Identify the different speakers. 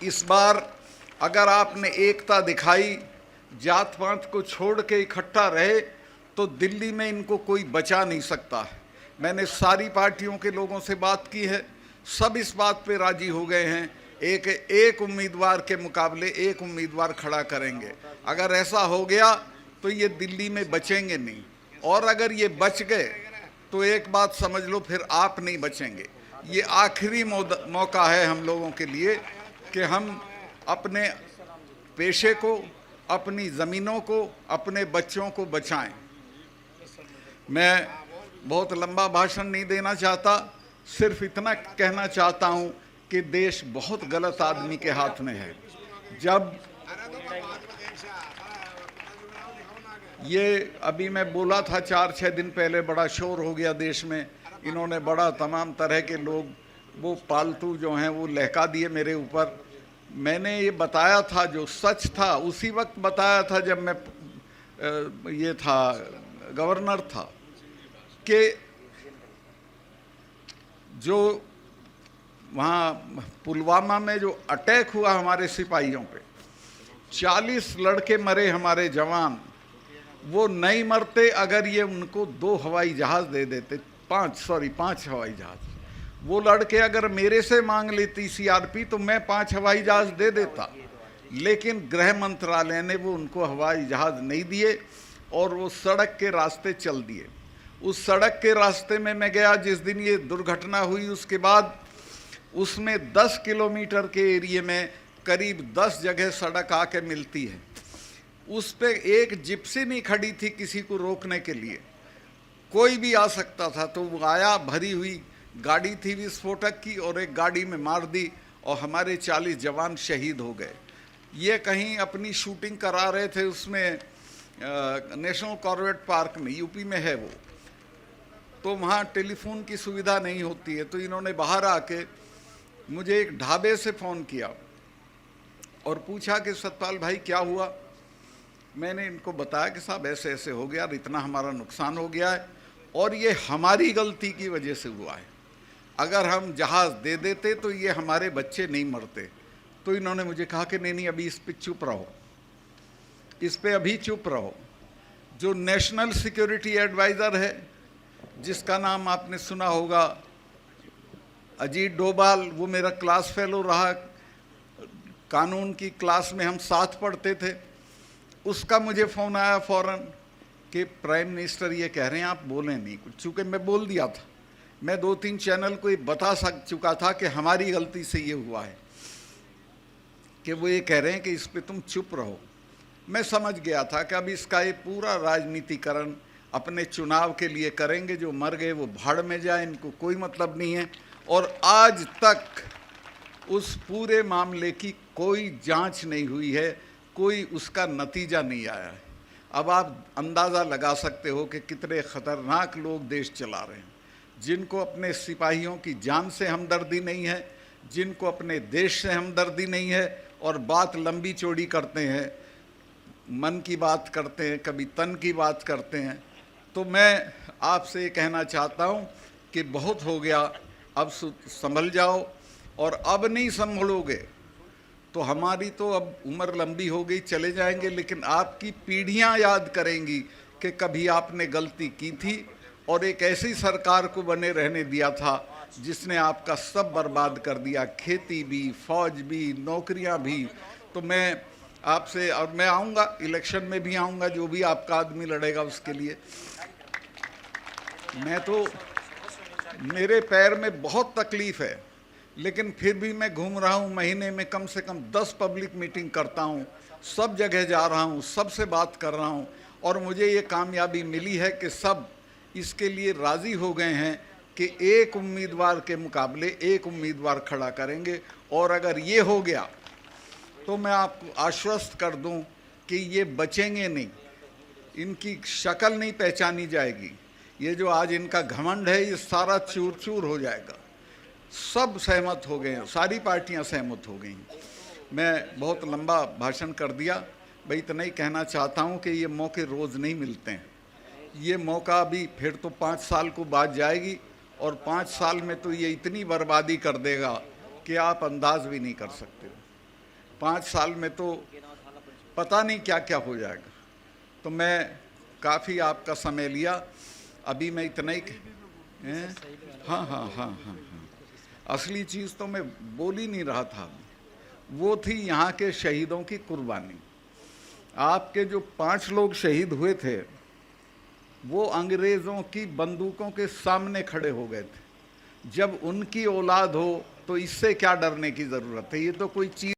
Speaker 1: इस बार अगर आपने एकता दिखाई, जात पात को छोड़ के इकट्ठा रहे, तो दिल्ली में इनको कोई बचा नहीं सकता है। मैंने सारी पार्टियों के लोगों से बात की है, सब इस बात पे राजी हो गए हैं, एक उम्मीदवार के मुकाबले एक उम्मीदवार खड़ा करेंगे। अगर ऐसा हो गया तो ये दिल्ली में बचेंगे नहीं, और अगर ये बच गए तो एक बात समझ लो, फिर आप नहीं बचेंगे। ये आखिरी मौका है हम लोगों के लिए कि हम अपने पेशे को, अपनी ज़मीनों को, अपने बच्चों को बचाएं। मैं बहुत लंबा भाषण नहीं देना चाहता, सिर्फ इतना कहना चाहता हूं कि देश बहुत गलत आदमी के हाथ में है। जब ये अभी मैं बोला था 4-6 दिन पहले, बड़ा शोर हो गया देश में, इन्होंने बड़ा तमाम तरह के लोग वो पालतू जो हैं वो लहका दिए मेरे ऊपर। मैंने ये बताया था, जो सच था उसी वक्त बताया था जब मैं ये था गवर्नर था, कि जो वहाँ पुलवामा में जो अटैक हुआ हमारे सिपाहियों पे, 40 लड़के मरे हमारे जवान, वो नहीं मरते अगर ये उनको 2 हवाई जहाज़ दे देते, 5 हवाई जहाज़। वो लड़के अगर मेरे से मांग लेती सीआरपी तो मैं 5 हवाई जहाज़ दे देता, लेकिन गृह मंत्रालय ने वो उनको हवाई जहाज़ नहीं दिए और वो सड़क के रास्ते चल दिए। उस सड़क के रास्ते में मैं गया जिस दिन ये दुर्घटना हुई, उसके बाद उसमें 10 किलोमीटर के एरिए में करीब 10 जगह सड़क आके मिलती है। उस पे एक जिप्सी नहीं खड़ी थी किसी को रोकने के लिए, कोई भी आ सकता था। तो वो आया, भरी हुई गाड़ी थी विस्फोटक की, और एक गाड़ी में मार दी और हमारे 40 जवान शहीद हो गए। ये कहीं अपनी शूटिंग करा रहे थे उसमें नेशनल कॉर्बेट पार्क में, यूपी में है वो, तो वहाँ टेलीफोन की सुविधा नहीं होती है। तो इन्होंने बाहर आके मुझे एक ढाबे से फ़ोन किया और पूछा कि सतपाल भाई क्या हुआ। मैंने इनको बताया कि साहब ऐसे ऐसे हो गया, इतना हमारा नुकसान हो गया है और ये हमारी गलती की वजह से हुआ है। अगर हम जहाज़ दे देते तो ये हमारे बच्चे नहीं मरते। तो इन्होंने मुझे कहा कि नहीं अभी इस पे चुप रहो, इस पे अभी चुप रहो। जो नेशनल सिक्योरिटी एडवाइज़र है, जिसका नाम आपने सुना होगा, अजीत डोभाल, वो मेरा क्लास फेलो रहा, कानून की क्लास में हम साथ पढ़ते थे। उसका मुझे फ़ोन आया फ़ौरन कि प्राइम मिनिस्टर ये कह रहे हैं आप बोलें नहीं कुछ, चूँकि मैं बोल दिया था, मैं 2-3 चैनल को ये बता चुका था कि हमारी गलती से ये हुआ है, कि वो ये कह रहे हैं कि इस पे तुम चुप रहो। मैं समझ गया था कि अब इसका ये पूरा राजनीतिकरण अपने चुनाव के लिए करेंगे, जो मर गए वो भाड़ में जाए, इनको कोई मतलब नहीं है। और आज तक उस पूरे मामले की कोई जांच नहीं हुई है, कोई उसका नतीजा नहीं आया है। अब आप अंदाज़ा लगा सकते हो कि कितने ख़तरनाक लोग देश चला रहे हैं, जिनको अपने सिपाहियों की जान से हमदर्दी नहीं है, जिनको अपने देश से हमदर्दी नहीं है, और बात लंबी चौड़ी करते हैं, मन की बात करते हैं, कभी तन की बात करते हैं। तो मैं आपसे ये कहना चाहता हूँ कि बहुत हो गया, अब संभल जाओ, और अब नहीं संभलोगे तो हमारी तो अब उम्र लंबी हो गई, चले जाएंगे, लेकिन आपकी पीढ़ियां याद करेंगी कि कभी आपने गलती की थी और एक ऐसी सरकार को बने रहने दिया था जिसने आपका सब बर्बाद कर दिया, खेती भी, फौज भी, नौकरियां भी। तो मैं आपसे, और मैं आऊँगा, इलेक्शन में भी आऊँगा, जो भी आपका आदमी लड़ेगा उसके लिए। मैं तो, मेरे पैर में बहुत तकलीफ़ है, लेकिन फिर भी मैं घूम रहा हूँ, महीने में कम से कम 10 पब्लिक मीटिंग करता हूँ, सब जगह जा रहा हूँ, सबसे बात कर रहा हूँ, और मुझे ये कामयाबी मिली है कि सब इसके लिए राज़ी हो गए हैं कि एक उम्मीदवार के मुकाबले एक उम्मीदवार खड़ा करेंगे। और अगर ये हो गया तो मैं आपको आश्वस्त कर दूं कि ये बचेंगे नहीं, इनकी शक्ल नहीं पहचानी जाएगी। ये जो आज इनका घमंड है, ये सारा चूर चूर हो जाएगा। सब सहमत हो गए हैं, सारी पार्टियां सहमत हो गई। मैं बहुत लंबा भाषण कर दिया, भाई इतना ही कहना चाहता हूं कि ये मौके रोज़ नहीं मिलते हैं। ये मौका भी फिर तो 5 साल को बाद जाएगी, और 5 साल में तो ये इतनी बर्बादी कर देगा कि आप अंदाज भी नहीं कर सकते। 5 साल में तो पता नहीं क्या क्या हो जाएगा। तो मैं काफ़ी आपका समय लिया, अभी मैं इतना ही हाँ हाँ हाँ हाँ हाँ, असली चीज़ तो मैं बोल ही नहीं रहा था, वो थी यहाँ के शहीदों की कुर्बानी। आपके जो 5 लोग शहीद हुए थे वो अंग्रेज़ों की बंदूकों के सामने खड़े हो गए थे। जब उनकी औलाद हो तो इससे क्या डरने की ज़रूरत है, ये तो कोई चीज़